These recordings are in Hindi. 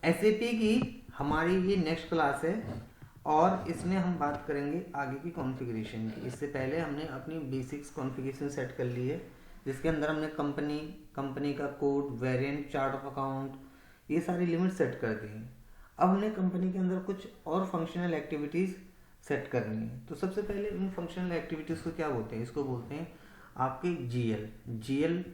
एसएपी की हमारी ये नेक्स्ट क्लास है और इसमें हम बात करेंगे आगे की कॉन्फ़िगरेशन की। इससे पहले हमने अपनी बेसिक्स कॉन्फ़िगरेशन सेट कर ली है, जिसके अंदर हमने कंपनी का code, variant, chart of account, ये सारी लिमिट सेट कर दी हैं। अब हमने कंपनी के अंदर कुछ और फंक्शनल एक्टिविटीज़ सेट करनी है। तो सबसे पहले इन फंक्शनल एक्टिविटीज़ को क्या बोलते हैं? इसको बोलते हैं आपके जीएल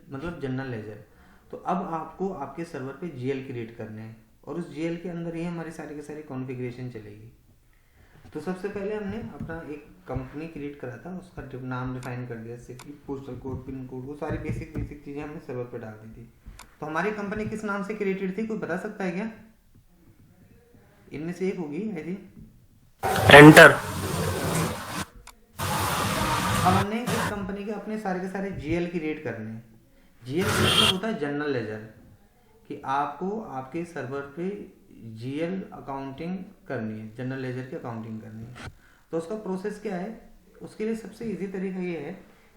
मतलब जनरल लेजर। तो अब आपको आपके सर्वर पे जीएल क्रिएट करने हैं और उस जीएल के अंदर ही हमारी सारी की सारी कॉन्फ़िगरेशन चलेगी। तो सबसे पहले हमने अपना एक कंपनी क्रिएट करा था, उसका नाम डिफाइन कर दिया, city, postal code, pin code, वो सारी बेसिक चीज़ें हमने सर्वर पे डाल दी थी। तो हमारी कंपनी किस नाम से क्रिएटेड थी, कोई बता सकता है क्या? इनमें से एक होगी आई थिंक एंटर। अब हमने इस कंपनी के अपने सारे के सारे जीएल क्रिएट करने हैं। जीएल मतलब होता है जनरल लेजर, कि आपको आपके सर्वर पे जीएल अकाउंटिंग करनी है, जनरल लेजर की अकाउंटिंग करनी है। तो उसका प्रोसेस क्या है? उसके लिए सबसे इजी तरीका ये है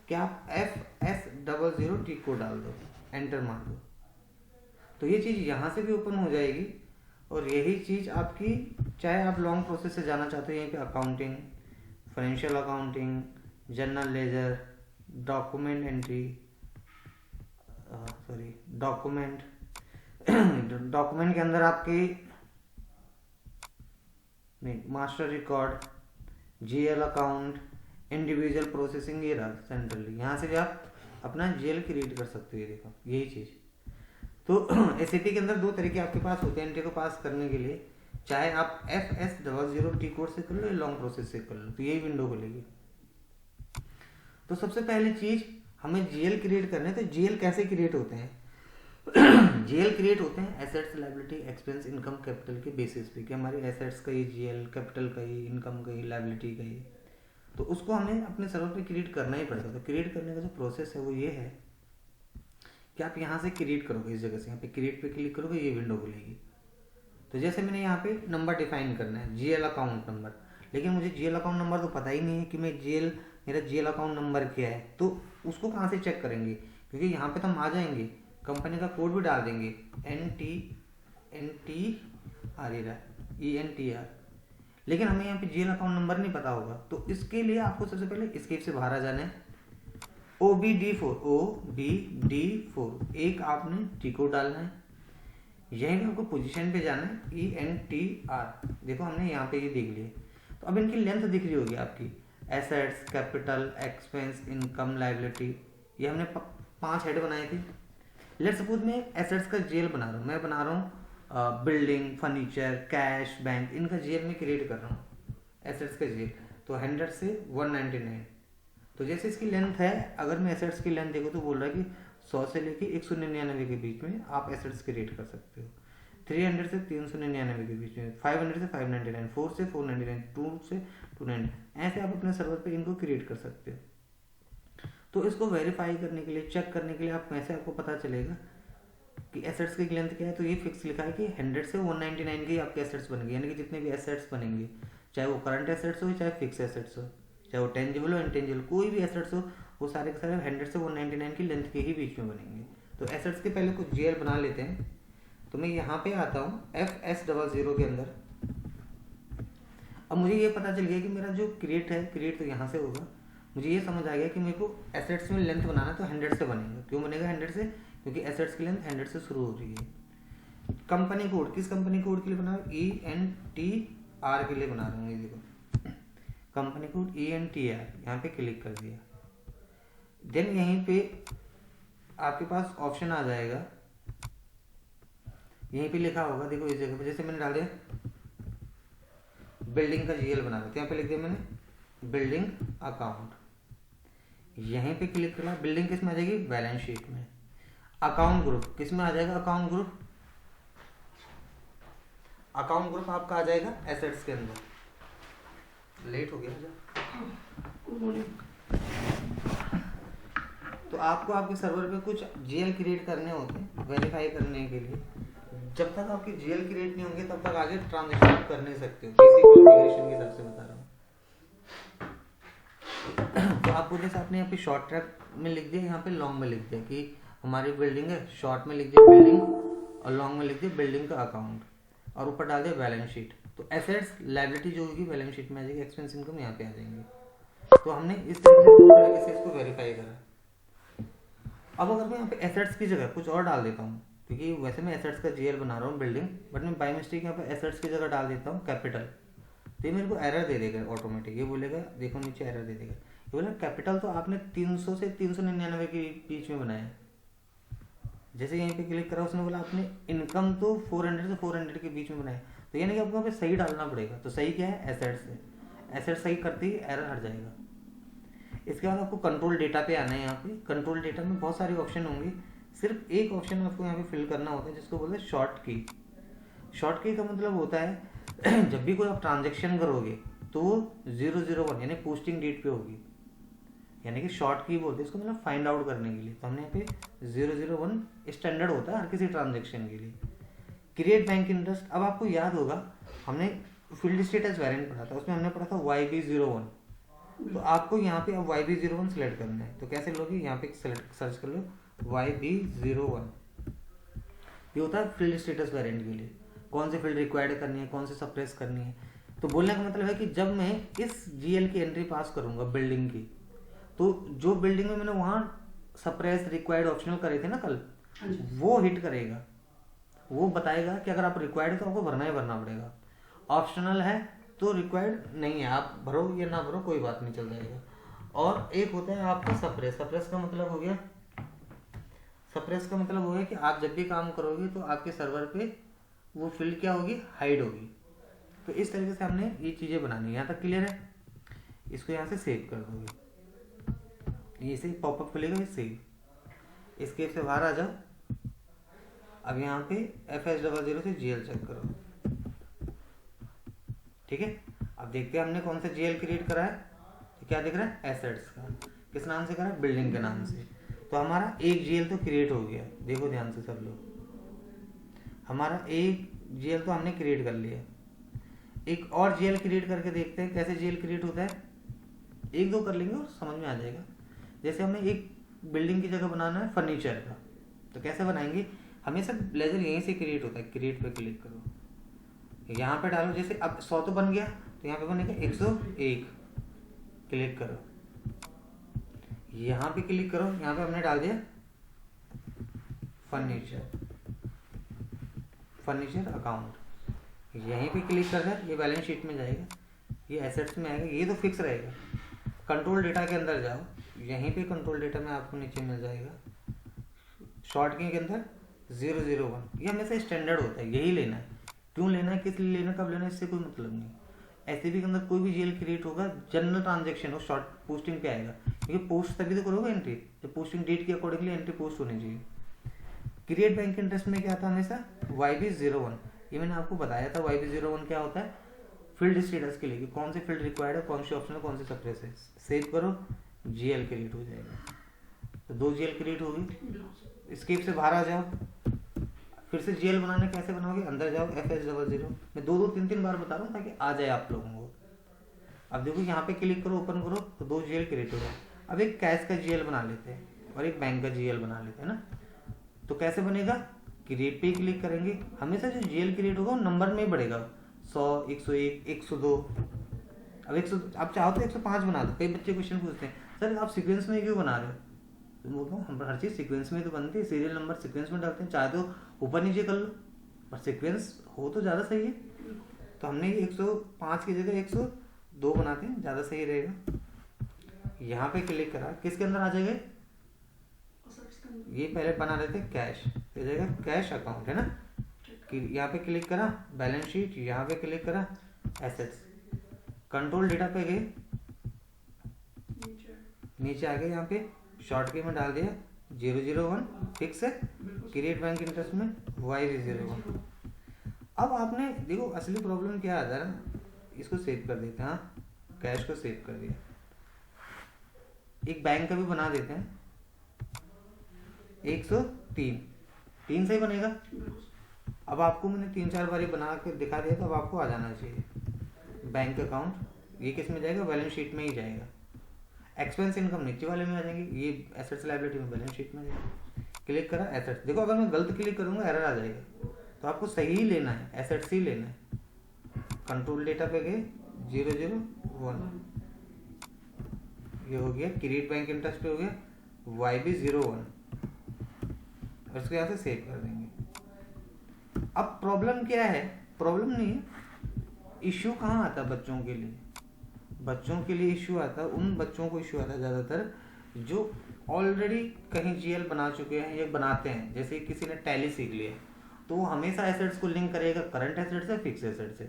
कि आप FS00T को डाल दो, एंटर मार दो, तो ये चीज़ यहाँ से भी ओपन हो जाएगी। और यही चीज़ आपकी, चाहे आप लॉन्ग प्रोसेस से जाना चाहते हो, यहीं पे accounting, financial accounting, general ledger, document entry, document के अंदर आपकी master record, GL account, individual processing, ये रहा सेंट्रली। यहाँ से भी आप अपना जीएल क्रिएट कर सकते हो। ये देखो यही चीज़। तो एसएपी के अंदर दो तरीके आपके पास होते हैं एंट्री को पास करने के लिए, चाहे आप FS00T कोड से कर लो या लॉन्ग प्रोसेस से कर लो, तो यही विंडो खुलेगी। तो सबसे पहली चीज़ हमें जीएल क्रिएट करने, तो जीएल कैसे क्रिएट होते हैं? जीएल क्रिएट होते हैं assets, liability, expense, income, capital के बेसिस पे, कि हमारी एसेट्स का ये जीएल, कैपिटल का ये, इनकम का ये, लायबिलिटी का ये। तो उसको हमें अपने सर्वर पे क्रिएट करना ही पड़ता है। तो क्रिएट करने का जो प्रोसेस है वो ये है कि आप यहाँ से क्रिएट करोगे, इस जगह से यहाँ पे क्रिएट पे क्लिक करोगे, ये विंडो खुलेगी। तो जैसे मैंने यहाँ पे नंबर डिफाइन करना है, जीएल अकाउंट नंबर, लेकिन मुझे जीएल अकाउंट नंबर तो पता ही नहीं है कि मेरा जीएल अकाउंट नंबर क्या है। तो उसको कहाँ से चेक करेंगे? क्योंकि यहाँ पे तो हम आ जाएंगे, कंपनी का कोड भी डाल देंगे, ENTR, लेकिन हमें यहाँ पे जीएल अकाउंट नंबर नहीं पता होगा। तो इसके लिए आपको सबसे पहले एस्केप से बाहर आ जाना है। OBD4 एक आपने टी कोड डालना है, यहीं पे आपको पोजीशन पे जाना है, ENTR। देखो हमने यहाँ पे ये देख लिया। तो अब इनकी लेंथ दिख रही होगी आपकी, assets, capital, expense, income, liability, ये हमने 5 हेड बनाए थे। लेट सपोज मैं एसेट्स का जीएल बना रहा हूँ, मैं बना रहा हूँ बिल्डिंग, फर्नीचर, कैश, बैंक, इनका जीएल में क्रिएट कर रहा हूँ, एसेट्स का जीएल। तो 100 से 199। तो जैसे इसकी लेंथ है, अगर मैं एसेट्स की लेंथ देखूँ तो बोल रहा है कि 100 से लेके 199 के बीच में आप एसेट्स क्रिएट कर सकते हो, 300 से 399 के बीच में, 500 से 599, 4 से 499, 2 से 299, ऐसे आप अपने सर्वर पे इनको क्रिएट कर सकते हो। तो इसको वेरीफाई करने के लिए, चेक करने के लिए आप कैसे, आपको पता चलेगा कि एसेट्स की लेंथ क्या है? तो ये फिक्स लिखा है कि 100 से 199 के आपके एसेट्स बनेंगे, यानी कि जितने भी एसेट्स बनेंगे, चाहे वो करंट एसेट्स हो चाहे फिक्स एसेट्स हो, चाहे वो टेंजिबल हो इंटेंजिबल, कोई भी एसेट्स हो, वो सारे के सारे 100 से 199 की लेंथ के ही बीच में बनेंगे। तो एसेट्स के पहले कुछ जीएल बना लेते हैं। तो मैं यहाँ पे आता हूँ FS00 के अंदर। अब मुझे ये पता चल गया कि मेरा जो क्रिएट तो यहाँ से होगा। मुझे ये समझ आ गया कि मेरे को एसेट्स में लेंथ बनाना तो 100 से बनेगा। क्यों बनेगा 100 से? क्योंकि एसेट्स की लेंथ 100 से शुरू हो रही है। कंपनी कोड, किस कंपनी कोड के लिए बना रहा हूँ? ENTR के लिए बना रहा हूँ। ये देखो कंपनी कोड ENTR, यहाँ पे क्लिक कर दिया। देन यहीं पे आपके पास ऑप्शन आ जाएगा, यहीं पे लिखा होगा, देखो इस जगह पे, जैसे मैंने डाल दिया बिल्डिंग का जीएल बना रहा था, यहाँ पे लिख दिया मैंने बिल्डिंग अकाउंट। यहीं पे क्लिक करना, बिल्डिंग किस में आ जाएगी? बैलेंस शीट में। अकाउंट ग्रुप किस में आ जाएगा? अकाउंट ग्रुप आपका आ जाएगा एसेट्स के अंदर। लेट हो गया तो आपको आपके सर्वर पे कुछ जीएल क्रिएट करने होते हैं वेरीफाई करने के लिए। जब तक आपके जीएल क्रिएट नहीं होंगे तब तक आगे ट्रांजेक्शन आप कर नहीं सकते हो, बेसिक कॉन्फ़िगरेशन के हिसाब से बता रहा हूँ। तो आपको जैसे आपने यहाँ पे शॉर्ट ट्रैक में लिख दिया, यहाँ पे लॉन्ग में लिख दिया कि हमारी बिल्डिंग है, शॉर्ट में लिख दिया बिल्डिंग और लॉन्ग में लिख दिया बिल्डिंग का अकाउंट। और ऊपर डाल दिया बैलेंस शीट, तो एसेट्स लायबिलिटी जो होगी बैलेंस शीट में आ जाएगी, एक्सपेंस इनकम यहाँ पे आ जाएंगे। तो हमने इस तरीके से इसको वेरीफाई करा। अब अगर मैं यहाँ पे एसेट्स की जगह कुछ और डाल देता हूँ, क्योंकि वैसे मैं एसेट्स का जीएल बना रहा हूँ बिल्डिंग, बट मैं बाय मिस्टेक यहाँ पे एसेट्स की जगह डाल देता हूँ कैपिटल, तो ये मेरे को एरर दे देगा ऑटोमेटिक। ये बोलेगा देखो नीचे एरर दे देगा, ये बोला कैपिटल तो आपने 300 से 399 के बीच में बनाया। जैसे यहीं पे क्लिक करा उसने बोला आपने इनकम तो 400 से 400 के बीच में बनाया, तो यानी कि आपको यहाँ पे सही डालना पड़ेगा। तो सही क्या है? एसेट्स है। एसेट्स सही करते ही एरर हट जाएगा। इसके बाद आपको कंट्रोल डेटा पे आना है। यहाँ पे कंट्रोल डेटा में बहुत सारे ऑप्शन होंगे, सिर्फ एक ऑप्शन आपको यहाँ पे फिल करना होता है जिसको बोलते हैं शॉर्ट की। शॉर्ट की का मतलब होता है जब भी कोई आप ट्रांजेक्शन करोगे तो वो 001 यानी पोस्टिंग डेट पे होगी, यानी कि शॉर्ट की बोलते हैं इसको, मतलब फाइंड आउट करने के लिए। तो हमने यहाँ पे 001 स्टैंडर्ड होता है हर किसी ट्रांजेक्शन के लिए। क्रिएट बैंक इंटरेस्ट, अब आपको याद होगा हमने फील्ड स्टेटस वेरिएंट पढ़ा था, उसमें हमने पढ़ा था YB01। तो आपको यहाँ पे अब YB01 सिलेक्ट करना है। तो कैसे लोगे? यहाँ पे सेलेक्ट सर्च कर लो YB01। ये होता है फील्ड स्टेटस वेरिएंट के लिए, कौन सी फील्ड रिक्वायर्ड करनी है, कौन सी सप्रेस करनी है। तो बोलने का मतलब है कि जब मैं इस GL की एंट्री पास करूंगा बिल्डिंग की, तो जो बिल्डिंग में मैंने वहां सप्रेस रिक्वायर्ड ऑप्शनल करे थे ना कल, वो हिट करेगा। वो बताएगा कि अगर आप रिक्वायर्ड है तो आपको भरना ही भरना पड़ेगा, ऑप्शनल है तो रिक्वायर्ड नहीं है, आप भरो या ना भरो कोई बात नहीं, चल जाएगा। और एक होता है आपका सप्रेस। सप्रेस का मतलब हो गया, सप्रेस का मतलब हो गया कि आप जब भी काम करोगे तो आपके सर्वर पे वो फील्ड क्या होगी? हाइड होगी। तो इस तरीके से हमने ये चीज़ें बनानी है। यहाँ तक क्लियर है? इसको यहाँ से सेव कर दोगे, ये से पॉपअप खुलेगा, ये सेव। इसके से बाहर आ जाओ। अब यहाँ पे FS00 से GL चेक करो, ठीक है। अब देखते हैं हमने कौन सा GL क्रिएट करा है। तो क्या दिख रहा है? एसेट्स का। किस नाम से करा है? बिल्डिंग के नाम से। तो हमारा एक GL तो क्रिएट हो गया, देखो ध्यान से सब लोग, हमारा एक GL तो हमने क्रिएट कर लिया। एक और GL क्रिएट करके देखते हैं कैसे GL क्रिएट होता है। एक दो कर लेंगे और समझ में आ जाएगा। जैसे हमें एक बिल्डिंग की जगह बनाना है फर्नीचर का, तो कैसे बनाएंगे? हमेशा लेजर यहीं से क्रिएट होता है, क्रिएट पे क्लिक करो, यहाँ पे डालो। जैसे अब 100 तो बन गया, तो यहाँ पे बनेगा 101, क्लिक करो, यहाँ पे क्लिक करो। यहाँ पे हमने डाल दिया फर्नीचर अकाउंट, यहीं पे क्लिक कर दिया, ये बैलेंस शीट में जाएगा, ये एसेट्स में आएगा, ये तो फिक्स रहेगा। कंट्रोल डेटा के अंदर जाओ, यहीं पे कंट्रोल डेटा में आपको नीचे मिल जाएगा शॉर्ट की के अंदर 001। ये हमेशा स्टैंडर्ड होता है, यही लेना है। क्यों लेना है, किस लिए लेना, कब लेना है, इससे कोई मतलब नहीं। एससीबी के अंदर कोई भी GL क्रिएट होगा, जनरल ट्रांजेक्शन हो, शॉर्ट पोस्टिंग पे आएगा, क्योंकि पोस्ट तभी तो करोगे एंट्री जब पोस्टिंग डेट के अकॉर्डिंगली एंट्री पोस्ट होनी चाहिए। क्रिएट बैंक इंटरेस्ट में क्या आता है हमेशा? YB01। ये मैंने आपको बताया था YB01 क्या होता है, फील्ड स्टेटस के लिए कि कौन सी फील्ड रिक्वायर्ड है, कौन सी ऑप्शनल, कौन सी सप्रेस है। सेव करो, GL क्रिएट हो जाएगा। तो 2 GL क्रिएट होगी। स्किप से बाहर आ जाओ, फिर से GL बनाने कैसे बनाओगे? अंदर जाओ, FS00। मैं 2-2 3-3 बार बता रहा हूँ ताकि आ जाए आप लोगों को। अब देखो यहाँ पे क्लिक करो, ओपन करो, तो 2 GL क्रिएट हो गए। अब एक कैश का GL बना लेते हैं और एक बैंक का GL बना लेते हैं ना। तो कैसे बनेगा? क्रिएट पे ही क्लिक करेंगे। हमेशा जो GL क्रिएट होगा वो नंबर में ही बढ़ेगा, 100, 101, 102। अब 100 आप चाहो तो 105 बना दो। कई बच्चे क्वेश्चन पूछते हैं, सर आप सीक्वेंस में क्यों बना रहे हो? तो बोलता हूँ हम हर चीज़ सीक्वेंस में तो बनती है, सीरियल नंबर सीक्वेंस में डालते हैं, चाहे तो ऊपर नीचे कर लो, पर सीक्वेंस हो तो ज़्यादा सही है। तो हमने 105 की जगह 102 बनाते हैं, ज़्यादा सही रहेगा। यहाँ पे क्लिक करा, किसके अंदर आ जाएगा? ये पहले बना लेते हैं कैश, तो जाएगा कैश अकाउंट है ना। कि यहाँ पे क्लिक करा, बैलेंस शीट, यहाँ पे क्लिक करा, एसेट्स। कंट्रोल डेटा पे गए, नीचे आ गए, यहाँ पे शॉर्ट की में डाल दिया 001, फिक्स है। क्रिएट बैंक इंटरेस्ट में YB01। अब आपने देखो असली प्रॉब्लम क्या आता है ना, इसको सेव कर देते हैं। हाँ, कैश को सेव कर दिया। एक बैंक का भी बना देते हैं, 103, 3 से ही बनेगा। अब आपको मैंने 3-4 बारी बना के दिखा दिया, तो अब आपको आ जाना चाहिए। बैंक अकाउंट ये किस में जाएगा? बैलेंस शीट में ही जाएगा। एक्सपेंस इनकम नीचे वाले में आ जाएंगे, ये एसेट्स लायबिलिटी में बैलेंस शीट में जाएगा। क्लिक करा, एसेट्स। देखो अगर मैं गलत क्लिक करूंगा एरर आ जाएगा, तो आपको सही ही लेना है, एसेट्स ही लेना है। कंट्रोल डेटा पे गए 001, ये हो गया। क्रेडिट बैंक इंटरेस्ट पे हो गया YB01, और इसको यहाँ से सेव कर देंगे। अब प्रॉब्लम क्या है, प्रॉब्लम नहीं है, इश्यू कहाँ आता है बच्चों के लिए? बच्चों के लिए इश्यू आता है, उन बच्चों को इश्यू आता है ज़्यादातर जो ऑलरेडी कहीं GL बना चुके हैं या बनाते हैं। जैसे किसी ने टैली सीख लिया तो वो हमेशा एसेट्स को लिंक करेगा करंट एसेट से, फिक्स एसेट से।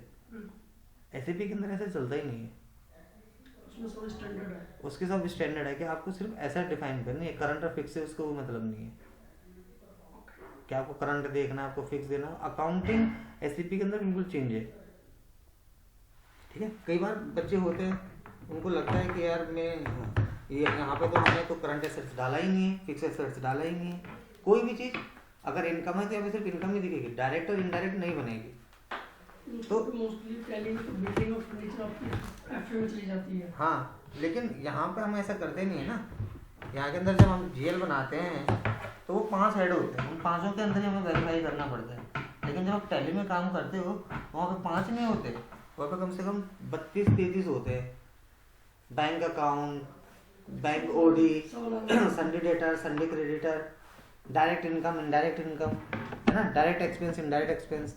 SAP के अंदर ऐसा चलता ही नहीं है, उसके सब स्टैंडर्ड है कि आपको सिर्फ एसेट डिफाइन करनी है, करंट और फिक्स से उसको कोई मतलब नहीं है कि आपको करंट देखना है, आपको फिक्स देना। अकाउंटिंग SAP के अंदर बिल्कुल चेंज है, ठीक है। कई बार बच्चे होते हैं, उनको लगता है कि यार मैं ये यहाँ पे तो मैंने तो करंट एसेट्स डाला ही नहीं है, फिक्स एसेट्स डाला ही नहीं है। कोई भी चीज़ अगर इनकम है तो यहाँ पे सिर्फ इनकम ही दिखेगी, डायरेक्ट और इनडायरेक्ट नहीं बनेगी। तो मोस्टली पहले बिल्डिंग और फर्नीचर आपकी FA में चली जाती है। हाँ, लेकिन यहाँ पे हम ऐसा करते नहीं है ना। यहाँ के अंदर जब हम GL बनाते हैं तो वो 5 हेड होते हैं, उन 5 के अंदर ही हमें वेरीफाई करना पड़ता है। लेकिन जब आप टैली में काम करते हो वहाँ पे 5 नहीं होते, वहाँ पे कम से कम 32-33 होते हैं। Bank account, bank OD, Sunday debtor, Sunday creditor, direct income, indirect income, है ना, direct expense, indirect expense,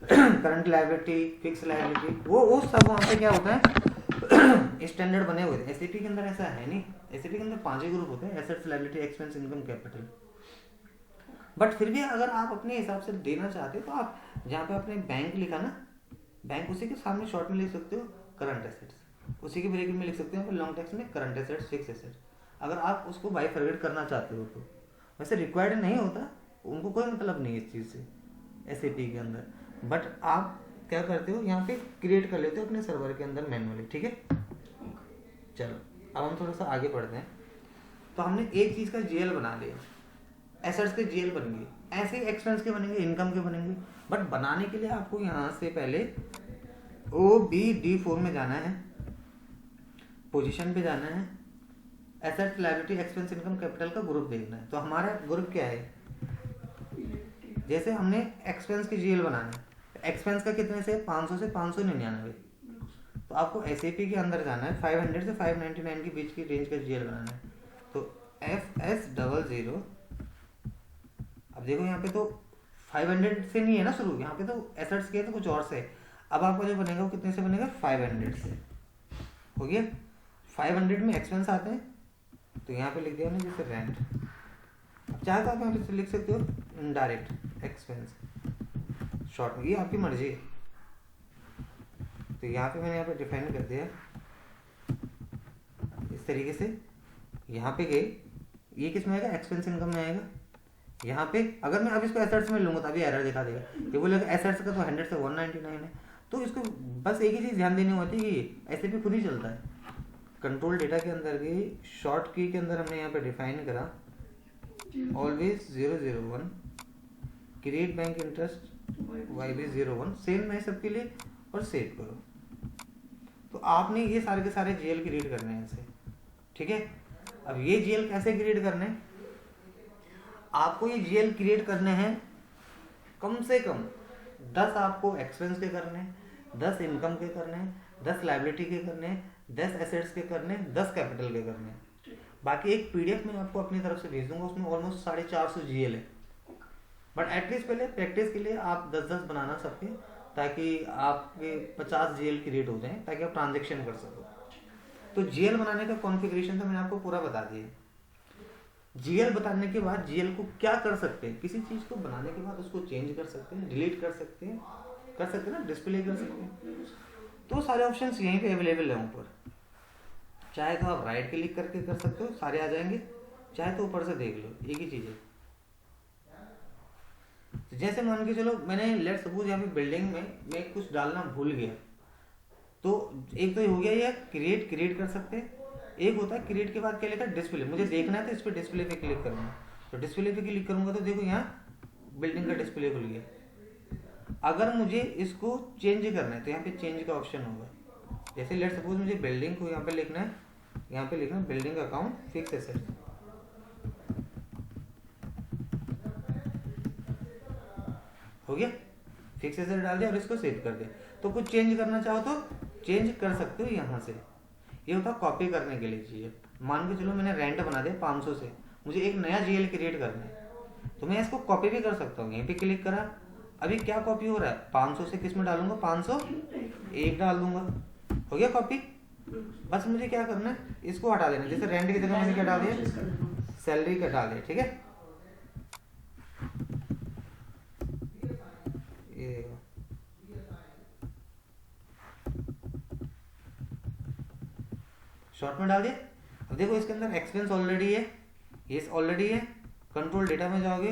current liability, fix liability, वो सब वहाँ पे क्या होता है स्टैंडर्ड बने हुए थे। SAP के अंदर ऐसा है नहीं, SAP के अंदर 5 ही ग्रुप होते हैं, assets, liability, expense, income, capital. But फिर भी अगर आप अपने हिसाब से देना चाहते हो तो आप जहाँ पे आपने बैंक लिखा ना, बैंक उसी के सामने शॉर्ट में लिख सकते हो करंट एसेट्स, उसी के ब्रैकेट में लिख सकते हो लॉन्ग टेक्स्ट में करंट एसेट्स, फिक्स एसेट्स। अगर आप उसको बाइफरगेट करना चाहते हो तो वैसे रिक्वायर्ड नहीं होता, उनको कोई मतलब नहीं है इस चीज़ से SAP के अंदर। बट आप क्या करते हो, यहाँ पे क्रिएट कर लेते हो अपने सर्वर के अंदर मैनुअली, ठीक है। चलो अब हम थोड़ा सा आगे बढ़ते हैं। तो हमने एक चीज़ का GL बना लिया, एसेट्स के GL बन गए, ऐसे ही एक्सपेंस के बनेंगे, इनकम के बनेंगे। बट बनाने के लिए आपको यहाँ से पहले OBD4 में जाना है, पोजीशन पे जाना है, asset, liability, expense, income, capital का ग्रुप देखना है। तो हमारा ग्रुप क्या है, जैसे हमने एक्सपेंस की GL बनाना है, एक्सपेंस का कितने से 500 से 599, तो आपको SAP के अंदर जाना है, 500 से 599 के बीच की रेंज का GL बनाना है। तो FS00, अब देखो यहाँ पे तो 500 से नहीं है ना शुरू, यहाँ पे तो एसेट्स के तो कुछ और से। अब आपका जो बनेगा वो कितने से बनेगा, 500 से हो गया। 500 में एक्सपेंस आते हैं तो यहाँ पे लिख दिया हमने जैसे रेंट। अब चाहे तो आप यहाँ पे लिख सकते हो इनडायरेक्ट एक्सपेंस शॉर्ट में, ये आपकी मर्जी है। तो यहाँ पे मैंने यहाँ पे डिफाइन कर दिया इस तरीके से। यहाँ पे गए, ये किस में आएगा, एक्सपेंस इनकम में आएगा। यहाँ पे अगर मैं अब इसको एसेट्स में लूँगा तो अभी एरर दिखा देगा, ये बोलेगा एसेट्स का तो 100 से 199 है। तो इसको बस एक ही चीज़ ध्यान देनी होती है कि SAP खुद ही चलता है। कंट्रोल डेटा के अंदर की शॉर्ट की के अंदर हमने यहाँ पे डिफाइन करा always 001, create bank interest YB01, same है सबके लिए और सेव करो। तो आपने ये सारे के सारे GL क्रिएट करने हैं ऐसे, ठीक है। अब ये GL कैसे क्रिएट करने हैं, आपको ये GL क्रिएट करने हैं कम से कम 10 आपको एक्सपेंस के करने हैं, 10 इनकम के करने हैं, 10 लायबिलिटी के करने हैं, 10 एसेट्स के करने हैं, 10 कैपिटल के करने हैं। बाकी एक PDF में आपको अपनी तरफ से भेज दूंगा, उसमें ऑलमोस्ट 450 GL है। बट एटलीस्ट पहले प्रैक्टिस के लिए आप 10-10 बनाना सबके, ताकि आपके 50 GL क्रिएट हो जाएं, ताकि आप ट्रांजेक्शन कर सको। तो GL बनाने का कॉन्फ़िगरेशन तो मैंने आपको पूरा बता दिया। GL बताने के बाद GL को क्या कर सकते हैं, किसी चीज़ को बनाने के बाद उसको चेंज कर सकते हैं, डिलीट कर सकते हैं ना, डिस्प्ले कर सकते हैं। तो सारे ऑप्शंस यहीं पे अवेलेबल है ऊपर। चाहे तो आप राइट क्लिक करके कर सकते हो, सारे आ जाएंगे, चाहे तो ऊपर से देख लो, एक ही चीज़ है। तो जैसे मान के चलो मैंने लेट सपोज यहाँ पे बिल्डिंग में मैं कुछ डालना भूल गया, तो एक तो हो गया ये क्रिएट कर सकते हैं। एक होता है क्रिएट के बाद क्या लिखा है, डिस्प्ले। मुझे देखना है तो इस पर डिस्प्ले पे क्लिक करूँगा, तो डिस्प्ले पे क्लिक करूँगा तो देखो यहाँ बिल्डिंग का डिस्प्ले खुल गया। अगर मुझे इसको चेंज करना है तो यहाँ पे चेंज का ऑप्शन होगा। जैसे लेट सपोज मुझे बिल्डिंग को यहाँ पे लिखना है, यहाँ पे लिखना है बिल्डिंग अकाउंट फिक्स एसेट, हो हो गया, फिक्स एसेट डाल दिया और इसको सेव कर दिया। तो कुछ चेंज करना चाहो तो चेंज कर सकते हो यहाँ से। ये होता कॉपी करने के लिए चाहिए। मान के चलो मैंने रेंट बना दिया 500 से, मुझे एक नया जीएल क्रिएट करना है, तो मैं इसको कॉपी भी कर सकता हूँ। यहीं पे क्लिक करा, अभी क्या कॉपी हो रहा है, 500 से किस में डालूंगा, 501 डाल दूंगा, हो गया कॉपी। बस मुझे क्या करना है, इसको हटा देना। जैसे रेंट की जगह मैंने क्या डाल दिया, सैलरी का डाल दिया, ठीक है। ये देखो, शॉर्ट में डाल दिया। अब देखो इसके अंदर एक्सपेंस ऑलरेडी है, ये ऑलरेडी है। कंट्रोल डेटा में जाओगे,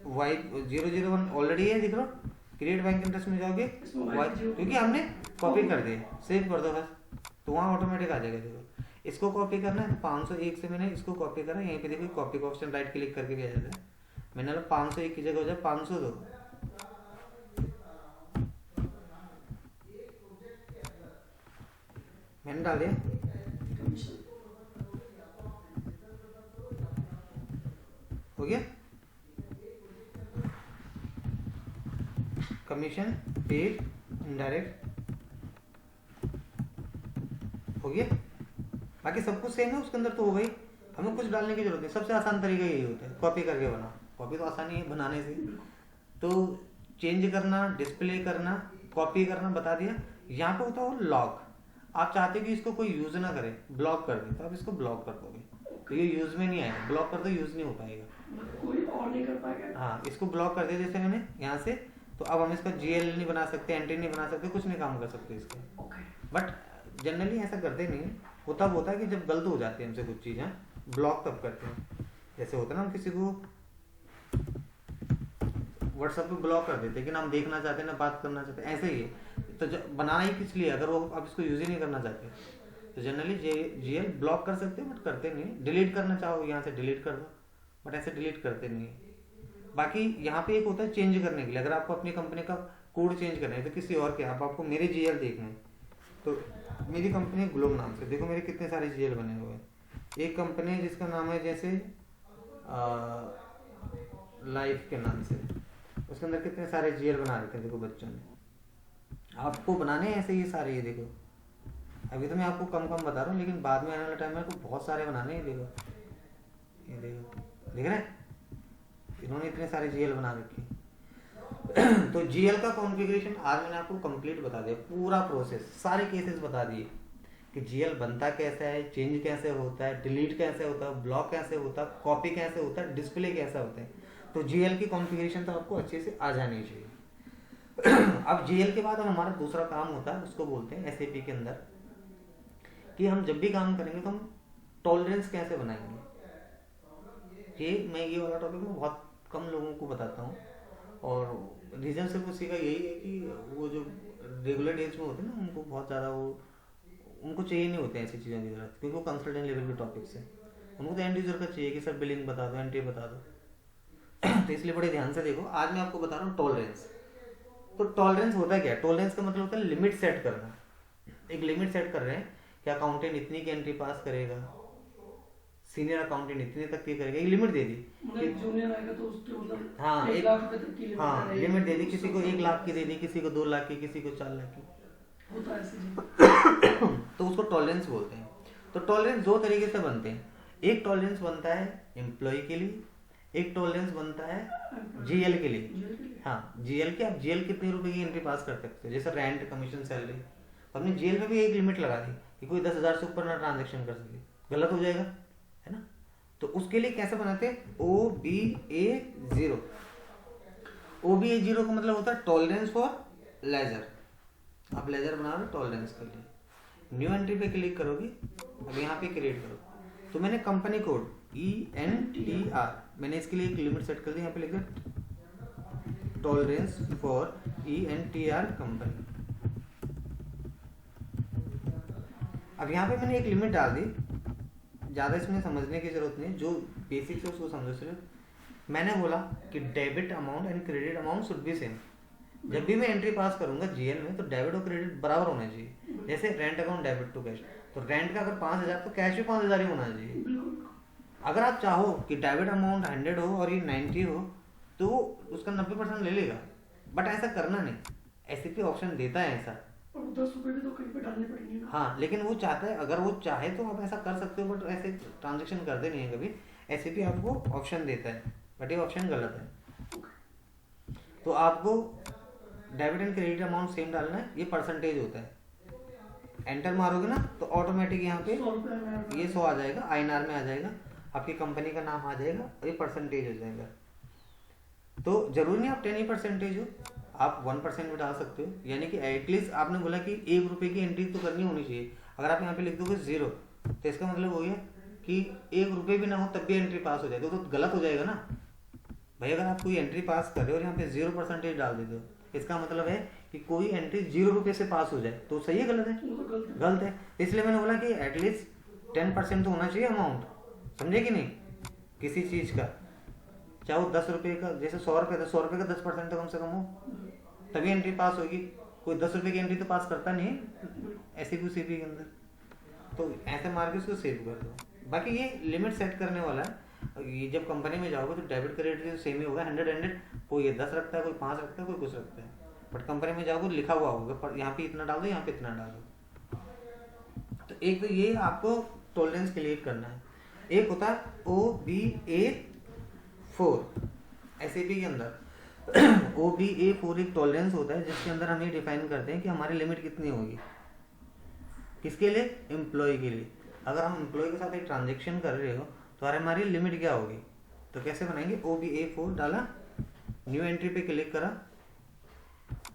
वाई 001 ऑलरेडी है, दिख रहा, क्रिएट बैंक इंटरेस्ट में जाओगे, क्योंकि हमने कॉपी कर दिया, सेव कर दो बस, तो वहाँ ऑटोमेटिक आ जाएगा। देखो इसको कॉपी करना है, 501 से मैंने इसको कॉपी करा, यहीं पे देखो कॉपी का ऑप्शन राइट क्लिक करके भी आ जाता है। मैंने 501 की जगह हो जाए 502, मैंने डाल दिया, हो गया। कमीशन पेड इनडायरेक्ट हो गया। बाकी सब कुछ सेम है उसके अंदर, तो हो गई, हमें कुछ डालने की जरूरत नहीं। सबसे आसान तरीका यही होता है, कॉपी करके बनाओ। कॉपी तो आसानी है बनाने से, तो चेंज करना, डिस्प्ले करना, कॉपी करना बता दिया। यहाँ पे होता है लॉक, आप चाहते हो कि इसको कोई यूज ना करे, ब्लॉक कर दे, तो आप इसको ब्लॉक कर दोगे, तो ये यूज में नहीं आएगा। ब्लॉक कर दो, यूज नहीं हो पाएगा, कोई और नहीं कर पाएगा। हाँ, इसको ब्लॉक कर दिया जैसे मैंने यहाँ से, तो अब हम इसका जीएल नहीं बना सकते, एंट्री नहीं बना सकते, कुछ नहीं काम कर सकते इसके। बट जनरली ऐसा करते नहीं है, वो तब होता है कि जब गलत हो जाती है हमसे कुछ चीज़ें, ब्लॉक तब करते हैं। जैसे होता है ना, हम किसी को व्हाट्सएप पे ब्लॉक कर देते हैं कि ना हम देखना चाहते हैं ना बात करना चाहते हैं, ऐसे ही है। तो बनाना ही किस लिए, अगर वो अब इसको यूज ही नहीं करना चाहते, तो जनरली जीएल ब्लॉक कर सकते हैं, बट करते नहीं। डिलीट करना चाहो यहाँ से डिलीट कर दो, बट ऐसे डिलीट करते नहीं है। बाकी यहाँ पे एक होता है चेंज करने के लिए, अगर आपको अपनी कंपनी का कोड चेंज करना है तो किसी और के, आपको मेरे जीएल देखने हैं, तो मेरी कंपनी ग्लोब नाम से, देखो मेरे कितने सारे जीएल बने हुए हैं। एक कंपनी है जिसका नाम है जैसे लाइफ के नाम से, उसके अंदर कितने सारे जीएल बना रखे हैं, देखो बच्चों ने। आपको बनाने हैं ऐसे ये सारे, ये देखो अभी तो मैं आपको कम कम बता रहा हूँ, लेकिन बाद में आने वाले टाइम में आपको बहुत सारे बनाने हैं। देखो ये देखो, देख रहे हैं, इन्होंने इतने सारे जीएल बना रखे हैं। तो जीएल का कॉन्फ़िगरेशन आज मैंने आपको कंप्लीट बता दिया, पूरा प्रोसेस, सारे केसेस बता दिए कि जीएल बनता कैसा है, चेंज कैसे होता है, डिलीट कैसे होता है, ब्लॉक कैसे होता है, कॉपी कैसे होता है, डिस्प्ले कैसा होता है। तो जीएल की कॉन्फ़िगरेशन तो आपको अच्छे से आ जानी चाहिए। अब जीएल के बाद हमारा दूसरा काम होता है, उसको बोलते हैं एसएपी के अंदर, कि हम जब भी काम करेंगे तो हम टॉलरेंस कैसे बनाएंगे। मैं ये वाला टॉपिक में बहुत कम लोगों को बताता हूँ, और रीज़न सिर्फ उसी का यही है कि वो जो रेगुलर डेज में होते हैं ना, उनको बहुत ज़्यादा उनको चाहिए नहीं होते ऐसी चीज़ों की जरूरत, क्योंकि वो कंसल्टेंट लेवल के टॉपिक्स है। उनको तो एंड यूजर का चाहिए कि सर बिलिंग बता दो, एंट्री बता दो। तो इसलिए बड़े ध्यान से देखो, आज मैं आपको बता रहा हूँ टॉलरेंस। तो टॉलरेंस होता है क्या, टॉलरेंस का मतलब होता है लिमिट सेट करना। एक लिमिट सेट कर रहे हैं कि अकाउंटेंट इतनी की एंट्री पास करेगा, सीनियर अकाउंटेंट इतने तक की करेगा, एक लिमिट दे दी, जूनियर आएगा तो उसके मतलब हाँ 1 लाख रुपए तक की लिमिट, हाँ लिमिट दे दी, किसी को 1 लाख की दे दी, किसी को 2 लाख की, किसी को 4 लाख की, होता है ऐसे। तो उसको टॉलरेंस बोलते हैं। तो टॉलरेंस दो तरीके से बनते हैं, एक टॉलरेंस बनता है एम्प्लॉय के लिए, एक टॉलरेंस बनता है जीएल के लिए। हाँ, जीएल के, आप जीएल कितने रुपए की एंट्री पास कर सकते हो, जैसे रेंट, कमीशन, सैलरी। तो हमने जीएल में भी एक लिमिट लगा दी कि कोई 10,000 से ऊपर ना ट्रांजेक्शन कर सके, गलत हो जाएगा, है ना। तो उसके लिए कैसे बनाते हैं, OBA0। OBA0 का मतलब होता है टॉलरेंस फॉर लेजर। आप लेजर बना रहे हो टॉलरेंस के लिए, न्यू एंट्री पे क्लिक करोगे, अब यहाँ पे क्रिएट करो, तो मैंने कंपनी कोड ENTR, मैंने इसके लिए एक लिमिट सेट कर दी, यहाँ पे लिख दो टॉलरेंस फॉर ENTR कंपनी। अब यहाँ पे मैंने एक लिमिट डाल दी, ज़्यादा इसमें समझने की जरूरत नहीं, जो बेसिक्स है उसको समझो सिर्फ। मैंने बोला कि debit amount and credit amount should be same. जब भी मैं एंट्री पास करूंगा जीएल में, तो डेबिट और क्रेडिट बराबर होना चाहिए। जैसे rent account debit to cash, तो रेंट का अगर 5,000 तो कैश भी 5,000 ही होना चाहिए। अगर आप चाहो कि डेबिट अमाउंट 100 हो और ये 90 हो, तो उसका 90% ले लेगा, बट ऐसा करना नहीं, एसएपी ऑप्शन देता है ऐसा। और 10 रुपए भी तो कहीं पे डालने पड़ेंगे ना। हाँ, लेकिन वो चाहता है, अगर वो चाहे तो आप ऐसा कर सकते हो, बट ऐसे ट्रांजेक्शन करते नहीं है कभी। एसएपी आपको ऑप्शन देता है, बट ये ऑप्शन गलत है। तो आपको debit and credit amount same डालना है, ये परसेंटेज होता है। एंटर मारोगे ना तो ऑटोमेटिक यहाँ पे 100 रुपए में ये 100 आ जाएगा, आईएनआर में आ जाएगा, आपकी कंपनी का नाम आ जाएगा और ये परसेंटेज हो जाएगा। तो जरूरी नहीं आप 10% हो, आप 1% भी डाल सकते हो। यानी कि एटलीस्ट आपने बोला कि 1 रुपये की एंट्री तो करनी होनी चाहिए। अगर आप यहाँ पे लिख दोगे 0, तो इसका मतलब हो गया कि 1 रुपये भी ना हो तब भी एंट्री पास हो जाए, तो गलत हो जाएगा ना भाई। अगर आप कोई एंट्री पास कर रहे हो और यहाँ पे 0% डाल देते हो, इसका मतलब है कि कोई एंट्री 0 रुपये से पास हो जाए, तो सही है गलत है? वो तो गलत है। गलत है। इसलिए मैंने बोला कि एटलीस्ट 10% तो होना चाहिए अमाउंट, समझे कि नहीं, किसी चीज का, चाहे वो 10 रुपये का, जैसे 100 रुपये था, 100 रुपये का 10% तो कम से कम हो, तभी एंट्री पास होगी। कोई 10 रुपये की एंट्री तो पास करता नहीं है एससीपी के अंदर। तो ऐसे मार के उसको सेव कर दो। बाकी ये लिमिट सेट करने वाला है। ये जब कंपनी में जाओगे तो डेबिट क्रेडिट सेम ही होगा, 100, कोई ये 10 रखता है, कोई 5 रखता है, कोई कुछ रखता है। बट कंपनी में जाओगे लिखा हुआ होगा, पर यहाँ पे इतना डाल दो, यहाँ पे इतना डाल दो। तो एक तो ये आपको टॉलरेंस क्रिएट करना है। एक होता है OBA4 एसएपी के अंदर। OBA4 एक टॉलरेंस होता है जिसके अंदर हम ये डिफाइन करते हैं कि हमारी लिमिट कितनी होगी, किसके लिए, एम्प्लॉय के लिए। अगर हम एम्प्लॉय के साथ एक ट्रांजेक्शन कर रहे हो तो हमारी लिमिट क्या होगी, तो कैसे बनाएंगे, OBA4 डाला, न्यू एंट्री पे क्लिक करा,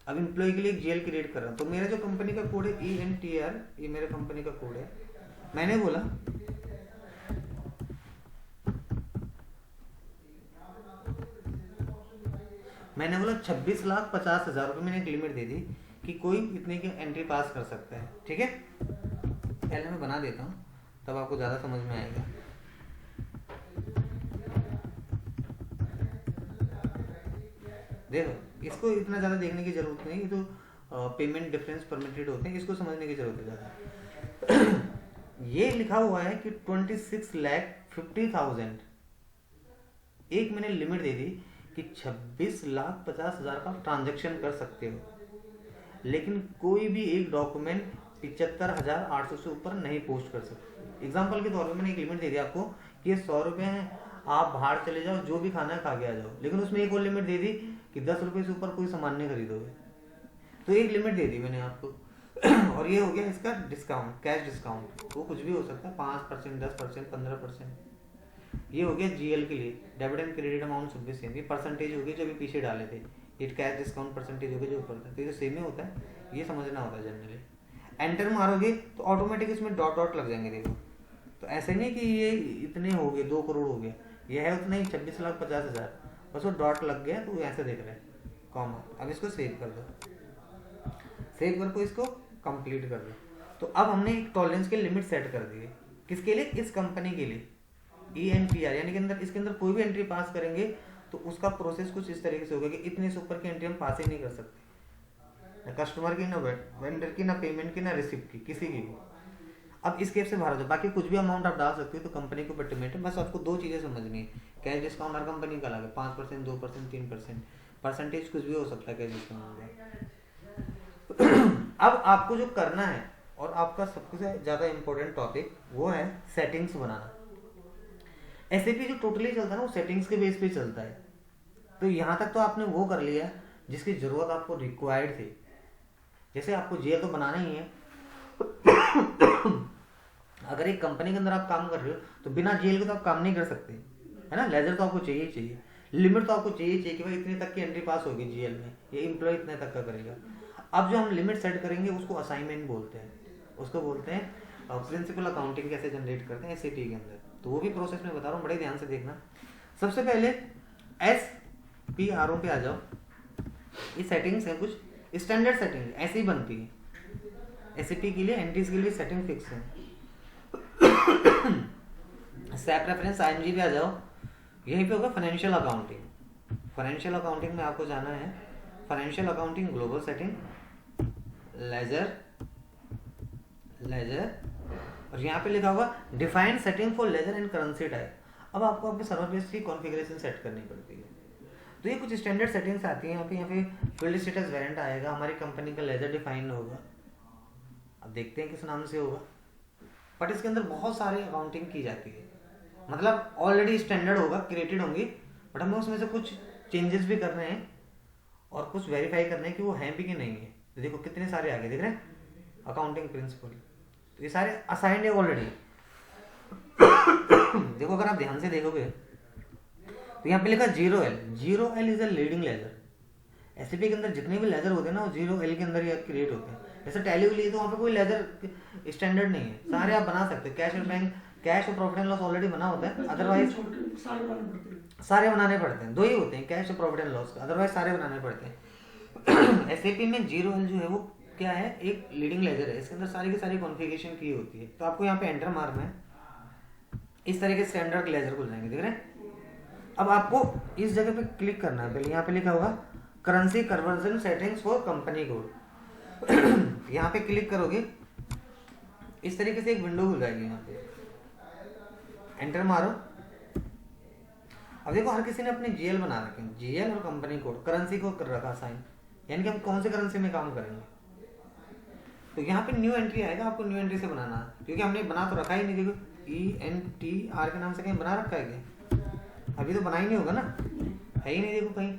अब एम्प्लॉय के लिए जीएल क्रिएट करा। तो मेरा जो कंपनी का कोड है ENTR, ये मेरे कंपनी का कोड है। मैंने बोला मैंने बोला 26,50,000 रुपये मैंने एक लिमिट दे दी कि कोई इतने की एंट्री पास कर सकता है। ठीक है, पहले मैं बना देता हूँ तब आपको ज़्यादा समझ में आएगा। देखो, इसको इतना ज़्यादा देखने की जरूरत नहीं, ये तो पेमेंट डिफरेंस परमिटेड होते हैं, इसको समझने की जरूरत है ज़्यादा। ये लिखा हुआ है कि 26,50,000 एक मैंने लिमिट दे दी कि 26,50,000 का ट्रांजैक्शन कर सकते हो, लेकिन कोई भी एक डॉक्यूमेंट 75,800 से ऊपर नहीं पोस्ट कर सकते। एग्जाम्पल के तौर पे मैंने एक लिमिट दे दी आपको कि ये 100 रुपये हैं, आप बाहर चले जाओ, जो भी खाना है खा के आ जाओ, लेकिन उसमें एक और लिमिट दे दी कि 10 रुपये से ऊपर कोई सामान नहीं खरीदोगे। तो एक लिमिट दे दी मैंने आपको और ये हो गया इसका डिस्काउंट, कैश डिस्काउंट। वो कुछ भी हो सकता है, 5%, 10%, 15%। ये हो गया जीएल के लिए, डेबिट एंड क्रेडिट अमाउंट सब भी सेम। ये परसेंटेज हो गई जो भी पीछे डाले थे, ये कैश डिस्काउंट परसेंटेज हो गया जो ऊपर था, तो ये सेम ही होता है, ये समझना होता है जनरली। एंटर मारोगे तो ऑटोमेटिक इसमें डॉट डॉट लग जाएंगे। देखो, तो ऐसे नहीं कि ये इतने हो गए, 2 करोड़ हो गया, ये है उतना ही 26,50,000, बस वो डॉट लग गया तो ऐसे देख रहे हैं, कॉमा। अब इसको सेव कर दो, सेव करके इसको कंप्लीट कर दो। तो अब हमने एक टॉलरेंस के लिमिट सेट कर दी है, किसके लिए, इस कंपनी के लिए, ENTR, यानी कि अंदर इसके अंदर कोई भी एंट्री पास करेंगे तो उसका प्रोसेस कुछ इस तरीके से होगा कि इतने से ऊपर की एंट्री हम पास ही नहीं कर सकते, ना कस्टमर की, ना वेंडर की, ना पेमेंट की, ना रिसिप्ट की, किसी की भी। अब इस केस से बाहर हो, बाकी कुछ भी अमाउंट आप डाल सकते हो, तो कंपनी को डिपेंड है। बस आपको 2 चीज़ें समझनी है, कैश डिस्काउंट हर कंपनी का अलग है, 5%, 2%, 3%, परसेंटेज कुछ भी हो सकता है कैश डिस्काउंट का। अब आपको जो करना है, और आपका सबसे ज़्यादा इंपॉर्टेंट टॉपिक, वो है सेटिंग्स बनाना। एसएपी जो टोटली चलता है ना, वो सेटिंग्स के बेस पे चलता है। तो यहाँ तक तो आपने वो कर लिया जिसकी ज़रूरत आपको रिक्वायर्ड थी। जैसे आपको जीएल तो बनाना ही है। अगर एक कंपनी के अंदर आप काम कर रहे हो तो बिना जीएल के तो आप काम नहीं कर सकते, है ना। लेजर तो आपको चाहिए ही चाहिए, लिमिट तो आपको चाहिए चाहिए कि भाई इतने तक की एंट्री पास होगी जीएल में, ये एम्प्लॉय इतने तक का करेगा। अब जो हम लिमिट सेट करेंगे उसको असाइनमेंट बोलते हैं, उसको बोलते हैं प्रिंसिपल अकाउंटिंग कैसे जनरेट करते हैं एसएपी के अंदर। तो वो भी प्रोसेस में बता रहा हूँ, बड़े ध्यान से देखना। सबसे पहले SPRO पे आ जाओ। ये सेटिंग्स है, कुछ स्टैंडर्ड सेटिंग ऐसे ही बनती है एसएपी के लिए, एंट्रीज के लिए सेटिंग फिक्स है। सैप रेफरेंस IMG पे आ जाओ, यहीं पे होगा फाइनेंशियल अकाउंटिंग। फाइनेंशियल अकाउंटिंग में आपको जाना है financial accounting global setting, ledger, और यहाँ पे लिखा होगा defined setting for ledger and currency type. अब आपको अपने सर्वर बेस की कॉन्फ़िगरेशन सेट करनी पड़ती है। तो ये कुछ स्टैंडर्ड सेटिंग्स आती हैं। यहाँ पे फील्ड स्टेटस वेरिएंट आएगा, हमारी कंपनी का लेजर डिफाइन होगा, अब देखते हैं किस नाम से होगा। बट इसके अंदर बहुत सारी अकाउंटिंग की जाती है, मतलब ऑलरेडी स्टैंडर्ड होगा, क्रिएटेड होंगे, बट हमें उसमें से कुछ चेंजेस भी करने हैं और कुछ वेरीफाई करने हैं कि वो हैं भी कि नहीं है। तो देखो कितने सारे आगे दिख रहे हैं, अकाउंटिंग प्रिंसिपल, तो ये सारे असाइंड है ऑलरेडी। देखो अगर आप ध्यान से देखोगे तो यहाँ पे लिखा 0L, 0L is a leading ledger. SAP के अंदर जितने भी लेजर होते हैं ना वो 0L के अंदर ही क्रिएट होते हैं। जैसे टैली के लिए तो वहाँ पे कोई लेजर स्टैंडर्ड नहीं है, सारे आप बना सकते हो। कैश और बैंक, कैश और प्रॉफिट एंड लॉस ऑलरेडी बना होता है, अदरवाइज सारे बनाने पड़ते हैं। दो ही होते हैं, कैश और प्रॉफिट एंड लॉस, अदरवाइज सारे बनाने पड़ते हैं। एसएपी में 0L जो है वो क्या है, एक लीडिंग लेजर है, इसके अंदर सारी की सारी कॉन्फ़िगरेशन की होती है। तो आपको यहाँ पे एंटर मारना है, इस तरह के स्टैंडर्ड लेजर खुल जाएंगे, देख रहे हैं। अब आपको इस जगह पे क्लिक करना है, पहले यहाँ पे लिखा होगा currency conversion settings for company code. यहाँ पे क्लिक करोगे, इस तरीके से एक विंडो खुल जाएगी, यहाँ पे एंटर मारो। अब देखो हर किसी ने अपने जीएल बना रखे हैं, जीएल और कंपनी कोड, करेंसी को कर रखा साइन, यानी कि हम कौन से करेंसी में काम करेंगे। तो यहाँ पे न्यू एंट्री आएगा, आपको न्यू एंट्री से बनाना है, क्योंकि हमने बना तो रखा ही नहीं। देखो ENTR के नाम से कहीं बना रखा है क्या, अभी तो बना ही नहीं होगा ना, है ही नहीं देखो कहीं।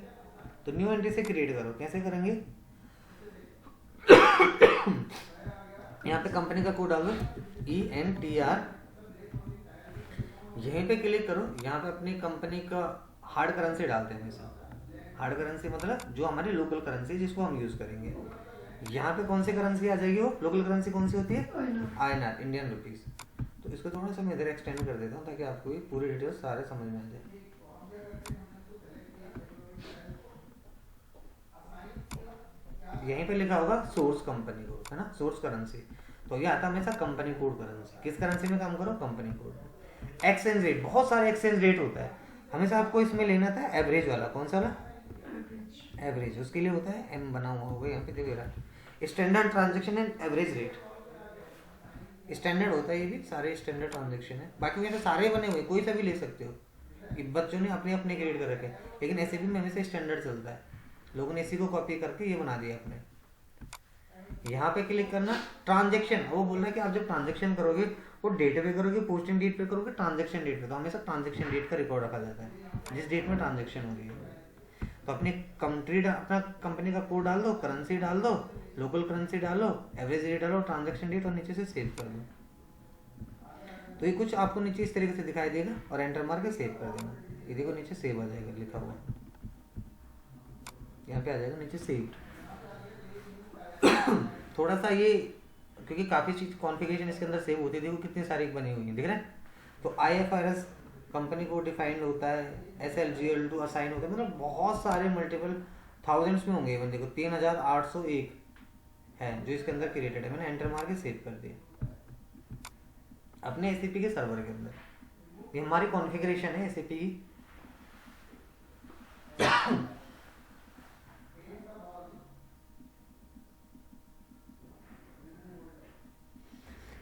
तो न्यू एंट्री से क्रिएट करो, कैसे करेंगे, यहाँ पे कंपनी का कोड डालो ENTR, यहीं पे क्लिक करो। यहाँ पे अपनी कंपनी का हार्ड करेंसी डालते हैं हमेशा, हार्ड करेंसी मतलब जो हमारी लोकल करेंसी जिसको हम यूज करेंगे। यहाँ पे कौन सी करेंसी आ जाएगी, वो लोकल करेंसी कौन सी होती है, INR, इंडियन रुपीज। तो इसको थोड़ा सा मैं इधर एक्सटेंड कर देता हूँ ताकि आपको ये पूरी डिटेल्स सारे समझ में आ जाए। यहीं पे लिखा होगा सोर्स कंपनी कोड, है ना, सोर्स करेंसी। तो ये आता है हमेशा कंपनी कोड करेंसी। किस करेंसी में काम करो, कंपनी कोड। एक्सचेंज रेट, बहुत सारे एक्सचेंज रेट होता है, हमेशा आपको इसमें लेना था एवरेज वाला। कौन सा वाला, एवरेज। उसके लिए होता है M बना हुआ होगा, यहाँ पे देखो रहा, standard transaction and average rate, standard होता है ये भी, सारे स्टैंडर्ड ट्रांजेक्शन है। बाकी वैसे सारे बने हुए, कोई सा भी ले सकते हो, ये बच्चों ने अपने अपने क्रिएट कर रखे, लेकिन एसएपी में हमेशा स्टैंडर्ड चलता है। लोगों ने इसी को कॉपी करके ये बना दिया अपने। यहाँ पे क्लिक करना, ट्रांजेक्शन, वो बोल रहा है कि आप जब ट्रांजेक्शन करोगे वो डेट पे करोगे, पोस्टिंग डेट पे करोगे, ट्रांजेक्शन डेट पे। तो हमेशा ट्रांजेक्शन डेट का रिकॉर्ड रखा जाता है, जिस डेट में ट्रांजेक्शन हो रही है। तो अपनी अपना कंपनी का कोड डाल दो, करेंसी डाल दो, लोकल करेंसी डालो, एवरेज रेट डालो, ट्रांजेक्शन डेट, और नीचे से सेव कर दो। तो ये कुछ आपको नीचे इस तरीके से दिखाई देगा, और एंटर मार के सेव कर देना। ये देखो नीचे सेव आ जाएगा लिखा हुआ, यहाँ पे आ जाएगा नीचे सेव। थोड़ा सा ये, क्योंकि काफी चीज कॉन्फ़िगरेशन इसके अंदर सेव होती है, देखो कितनी सारी बनी हुई है, दिख रहा है। तो IFRS कंपनी को डिफाइंड होता है, SLGL2 असाइन होता है, मतलब बहुत सारे मल्टीपल थाउजेंड्स में होंगे। इवन देखो 3801 है जो इसके अंदर क्रिएटेड है। मैंने एंटर मार के सेव कर दिया अपने एसएपी के सर्वर के अंदर। ये हमारी कॉन्फ़िगरेशन है एसएपी की।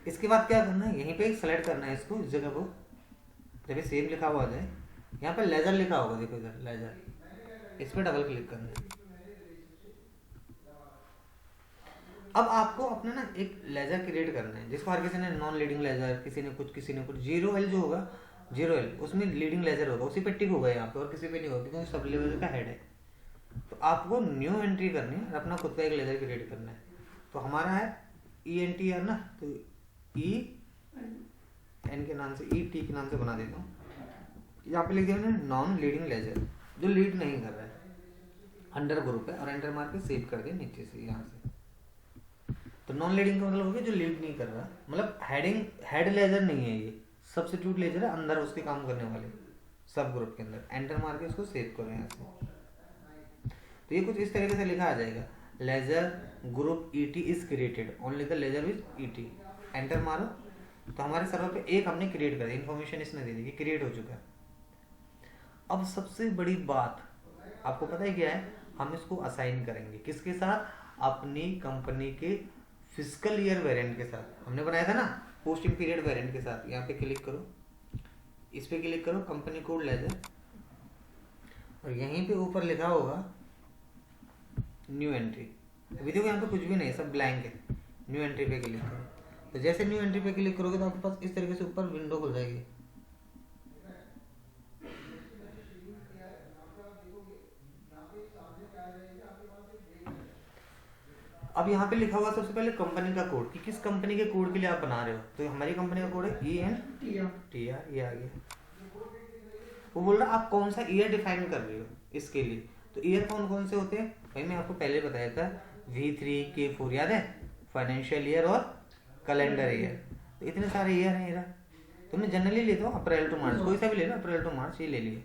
इसके बाद क्या करना है, यहीं पे सेलेक्ट करना है इसको, इस जगह को, जब ये सेव लिखा हुआ आ जाए, यहाँ पे लेजर लिखा होगा, देखो इधर लेजर, इस पर डबल क्लिक करना है। अब आपको अपना ना एक लेजर क्रिएट करना है, जिसको हर किसी ने नॉन लीडिंग लेजर, किसी ने कुछ 0L जो होगा, 0L उसमें लीडिंग लेजर होगा, उसी पे टिक होगा यहाँ पे, और किसी पे नहीं होगा क्योंकि सब लेवल का हेड है। तो आपको न्यू एंट्री करनी है और अपना खुद का एक लेजर क्रिएट करना है। तो हमारा है ENTR ना, तो EN के नाम से, ET के नाम से बना देता हूँ। यहाँ पे लिख दिया मैंने नॉन लीडिंग लेजर, जो लीड नहीं कर रहा है, अंडर ग्रुप है, और एंटर मार के सेव कर दिया नीचे से यहाँ से। तो नॉन लीडिंग का मतलब हो गया जो लीड नहीं कर रहा, मतलब हेड लेजर नहीं है, ये सब्स्टिट्यूट लेजर है, अंदर उसके काम करने वाले सब ग्रुप के अंदर। एंटर मार के इसको सेव करो यहाँ से। तो ये कुछ इस तरीके से लिखा आ जाएगा, ledger group ET is created, only the ledger with ET। Enter मारो तो हमारे सर्वर पे एक हमने क्रिएट कर दी, इन्फॉर्मेशन इसने दे दी कि क्रिएट हो चुका है। अब सबसे बड़ी बात आपको पता है क्या है, हम इसको असाइन करेंगे किसके साथ, अपनी कंपनी के फिजिकल ईयर वेरिएंट के साथ। हमने बनाया था ना पोस्टिंग पीरियड वेरिएंट के साथ। यहाँ पे क्लिक करो, इस पे क्लिक करो, कंपनी कोड लेजर, और यहीं पे ऊपर लिखा होगा न्यू एंट्री। अभी देखो यहाँ पे कुछ भी नहीं, सब ब्लैंक है। न्यू एंट्री पे क्लिक करो, तो जैसे न्यू एंट्री पे क्लिक करोगे तो आपके पास इस तरीके से ऊपर विंडो खुल जाएगी। अब यहाँ पे लिखा हुआ सबसे पहले कंपनी का कोड, कि किस कंपनी के कोड के लिए आप बना रहे हो। तो हमारी कंपनी का कोड है ENTR, ये आ गया। वो बोल रहा आप कौन सा ईयर डिफाइन कर रहे हो इसके लिए। तो ईयर कौन कौन से होते हैं भाई, मैं आपको पहले बताया था V3 K4, याद है, फाइनेंशियल ईयर और कैलेंडर ईयर। तो इतने सारे ईयर हैं इधर, तो मैं जनरली लेता हूँ अप्रैल टू मार्च, कोई सा भी ले लो, अप्रैल टू मार्च ये ले लिए।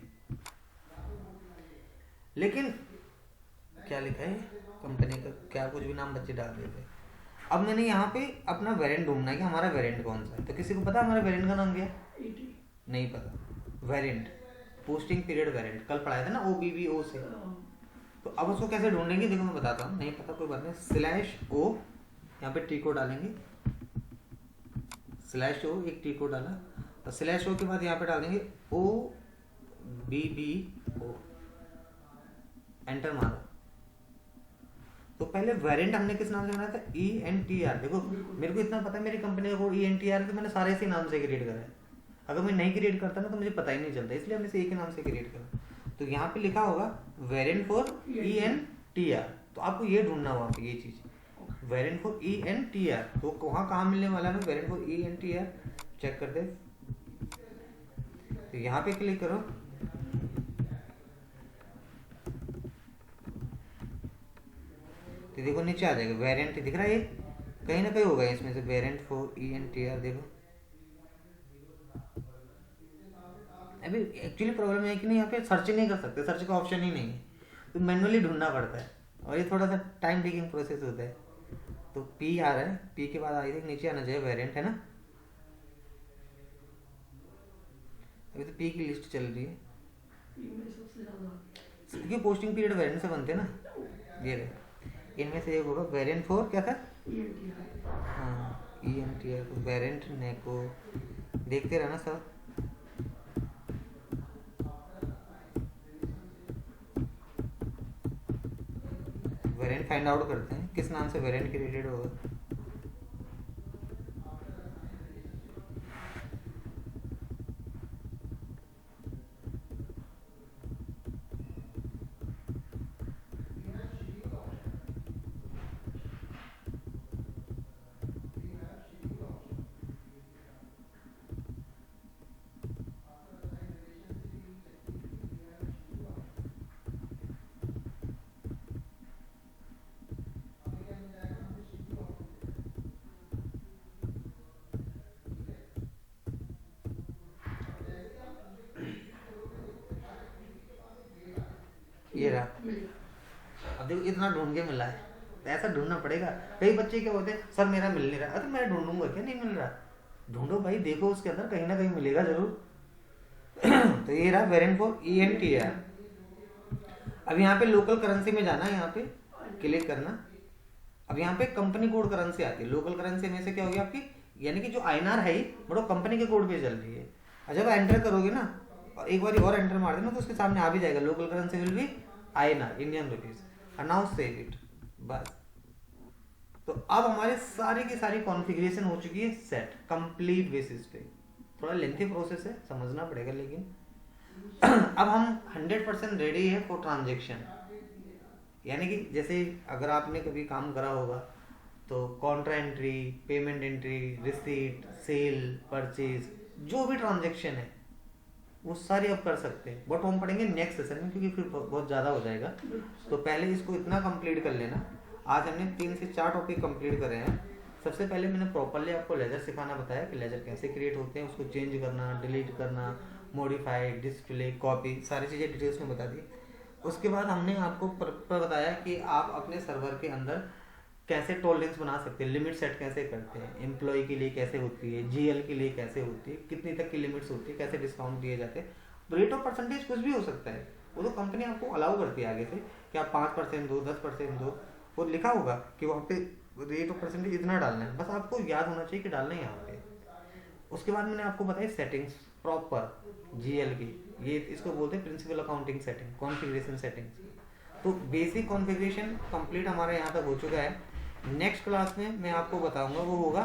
लेकिन क्या लिखा है कंपनी का, क्या कुछ भी नाम बच्चे डाल देते। अब मैंने यहाँ पे अपना वेरिएंट ढूंढना है कि हमारा वेरिएंट कौन सा है। तो किसी को पता हमारा वेरिएंट का नाम क्या है? 80। नहीं पता। वेरिएंट, पोस्टिंग पीरियड वेरिएंट, कल पढ़ाया था ना OBBO से। तो अब उसको कैसे ढूंढेंगे, देखो मैं बताता हूँ, नहीं पता कोई बात नहीं। /O, यहाँ पे टी कोड डालेंगे, /O एक टी कोड डाला, और /O के बाद यहाँ पे डाल देंगे OBBO, एंटर मारो। तो पहले वेरिएंट हमने किस नाम से बनाया था? ENTR। देखो मेरे को इतना पता है मेरी कंपनी का कोड ENTR, तो मैंने सारे इसी नाम से क्रिएट करा है। अगर मैं नहीं क्रिएट करता ना तो मुझे पता ही नहीं चलता, इसलिए हमने इसे एक ही नाम से क्रिएट करा। तो यहाँ पे लिखा होगा वेरिएंट फॉर ENTR, तो आपको ये ढूंढना वहाँ पे ये चीज, वेरिएंट फॉर ENTR। तो वहाँ कहाँ मिलने वाला है वेरिएंट फॉर ENTR, चेक करते। तो यहाँ पे क्लिक करो, तो देखो नीचे आ जाएगा वेरिएंट, दिख रहा है ये कहीं ना कहीं होगा इसमें से, वेरिएंट फॉर ENTR। देखो अभी एक्चुअली प्रॉब्लम है कि नहीं, यहाँ पे सर्च नहीं कर सकते, सर्च का ऑप्शन ही नहीं है, तो मैनुअली ढूंढना पड़ता है, और ये थोड़ा सा टाइम टेकिंग प्रोसेस होता है। तो P आ रहा है, P के बाद आई थिंक नीचे आना चाहिए वेरिएंट, है ना। अभी तो P की लिस्ट चल रही है, इनमें सबसे ज्यादा क्योंकि पोस्टिंग पीरियड वेरिएंट से बनते हैं ना। ये रहे, इनमें से एक होगा वेरिएंट फॉर क्या था, ENTR। हाँ ENTR। तो वेरिएंट नेको देखते रहना सर। वेरिएंट फाइंड आउट करते हैं किस नाम से वेरिएंट क्रिएटेड होगा। ये रहा, अब देखो इतना ढूंढ के मिला है, तो ऐसा ढूंढना पड़ेगा। कई बच्चे क्या होते हैं, सर मेरा मिल नहीं रहा, अरे मैं ढूंढूंगा क्या, नहीं मिल रहा, ढूंढो भाई, देखो उसके अंदर कहीं ना कहीं मिलेगा जरूर। तो ये रहा वेरिएंट फॉर ENTR। अब यहाँ पे लोकल करेंसी में जाना है, यहाँ पे क्लिक करना। अब यहाँ पे कंपनी कोड करेंसी आती है, लोकल करेंसी में से क्या होगी आपकी, यानी कि जो INR है बड़ो कंपनी के कोड पे चल रही है। और जब एंटर करोगे ना, एक बार और एंटर मार देना, तो उसके सामने आ भी जाएगा local currency will be INR, Indian rupees, now save it, बस। तो अब हमारे सारी की सारी कॉन्फ़िगरेशन हो चुकी है सेट, कंप्लीट बेसिस पे। थोड़ा लेंथी प्रोसेस है, समझना पड़ेगा, लेकिन अब हम 100% रेडी है फॉर ट्रांजेक्शन। यानी कि जैसे अगर आपने कभी काम करा होगा तो contra entry, payment entry, receipt, sale, purchase, जो भी ट्रांजेक्शन है वो सारी आप कर सकते हैं। बट हम पढ़ेंगे नेक्स्ट सेशन में, क्योंकि फिर बहुत ज़्यादा हो जाएगा। तो पहले इसको इतना कंप्लीट कर लेना। आज हमने 3 से 4 टॉपिक कंप्लीट करे हैं। सबसे पहले मैंने प्रॉपरली आपको लेजर सिखाना बताया कि लेजर कैसे क्रिएट होते हैं, उसको चेंज करना, डिलीट करना, मॉडिफाई, डिस्प्ले, कॉपी, सारी चीज़ें डिटेल्स में बता दी। उसके बाद हमने आपको बताया कि आप अपने सर्वर के अंदर कैसे टॉलरेंस बना सकते हैं, लिमिट सेट कैसे करते हैं, एम्प्लॉय के लिए कैसे होती है, GL के लिए कैसे होती है, कितनी तक की लिमिट्स होती है, कैसे डिस्काउंट दिए जाते हैं। रेट ऑफ परसेंटेज कुछ भी हो सकता है, वो तो कंपनी आपको अलाउ करती है आगे से कि आप 5% दो, 10% दो, वो लिखा होगा कि वहाँ पे रेट ऑफ परसेंटेज इतना डालना है, बस आपको याद होना चाहिए कि डालना है यहाँ पे। उसके बाद मैंने आपको बताई सेटिंग्स प्रॉपर GL की, ये इसको बोलते हैं principal accounting setting, configuration settings. तो बेसिक कॉन्फ़िगरेशन कंप्लीट हमारा यहाँ तक हो चुका है। नेक्स्ट क्लास में मैं आपको बताऊंगा, वो होगा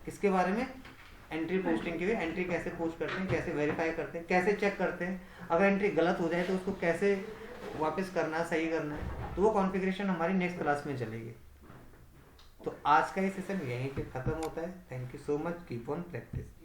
किसके बारे में, एंट्री पोस्टिंग के लिए। एंट्री कैसे पोस्ट करते हैं, कैसे वेरीफाई करते हैं, कैसे चेक करते हैं, अगर एंट्री गलत हो जाए तो उसको कैसे वापस करना है, सही करना है। तो वो कॉन्फ़िगरेशन हमारी नेक्स्ट क्लास में चलेगी। तो आज का ये सेशन यहीं पे ख़त्म होता है। Thank you so much, keep on practice.